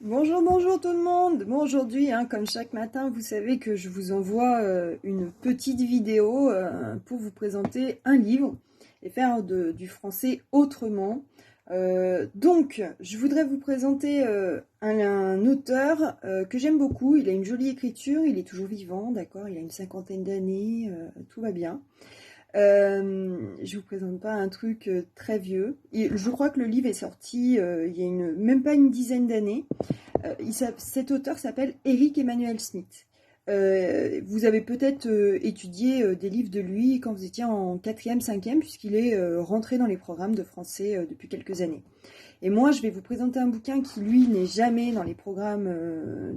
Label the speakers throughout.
Speaker 1: Bonjour, bonjour tout le monde. Bon, aujourd'hui, comme chaque matin, vous savez que je vous envoie une petite vidéo pour vous présenter un livre et faire du français autrement. Donc, je voudrais vous présenter un auteur que j'aime beaucoup. Il a une jolie écriture, il est toujours vivant, d'accord, il a une cinquantaine d'années, tout va bien. Je vous présente pas un truc très vieux. Je crois que le livre est sorti il y a même pas une dizaine d'années. Cet auteur s'appelle Eric Emmanuel Smith. Vous avez peut-être étudié des livres de lui quand vous étiez en 4e, 5e, puisqu'il est rentré dans les programmes de français depuis quelques années. Et moi, je vais vous présenter un bouquin qui, lui, n'est jamais dans les programmes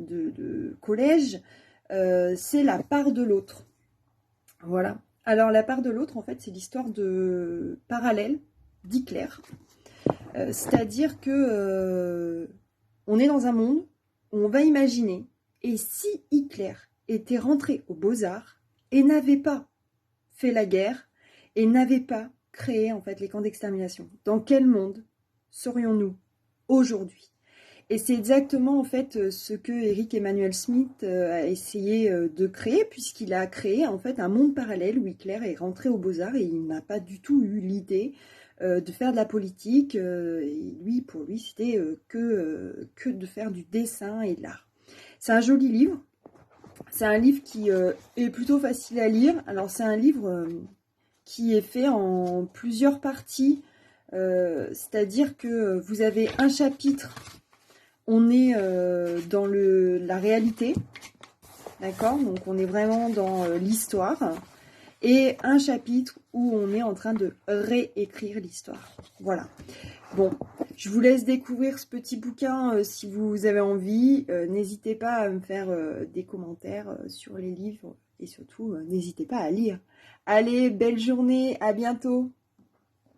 Speaker 1: de collège. C'est La part de l'autre. Voilà. Alors, La part de l'autre, en fait, c'est l'histoire de parallèle d'Hitler. C'est-à-dire que on est dans un monde où on va imaginer, et si Hitler était rentré aux Beaux-Arts et n'avait pas fait la guerre et n'avait pas créé en fait les camps d'extermination, dans quel monde serions-nous aujourd'hui? Et c'est exactement en fait ce que Eric Emmanuel Smith a essayé de créer, puisqu'il a créé en fait un monde parallèle où Hitler est rentré aux Beaux-Arts et il n'a pas du tout eu l'idée de faire de la politique. Et lui, pour lui, c'était que de faire du dessin et de l'art. C'est un joli livre. C'est un livre qui est plutôt facile à lire. Alors c'est un livre qui est fait en plusieurs parties. C'est-à-dire que vous avez un chapitre, on est dans la réalité, d'accord? Donc on est vraiment dans l'histoire. Et un chapitre où on est en train de réécrire l'histoire. Voilà. Bon, je vous laisse découvrir ce petit bouquin si vous avez envie. N'hésitez pas à me faire des commentaires sur les livres et surtout, n'hésitez pas à lire. Allez, belle journée, à bientôt!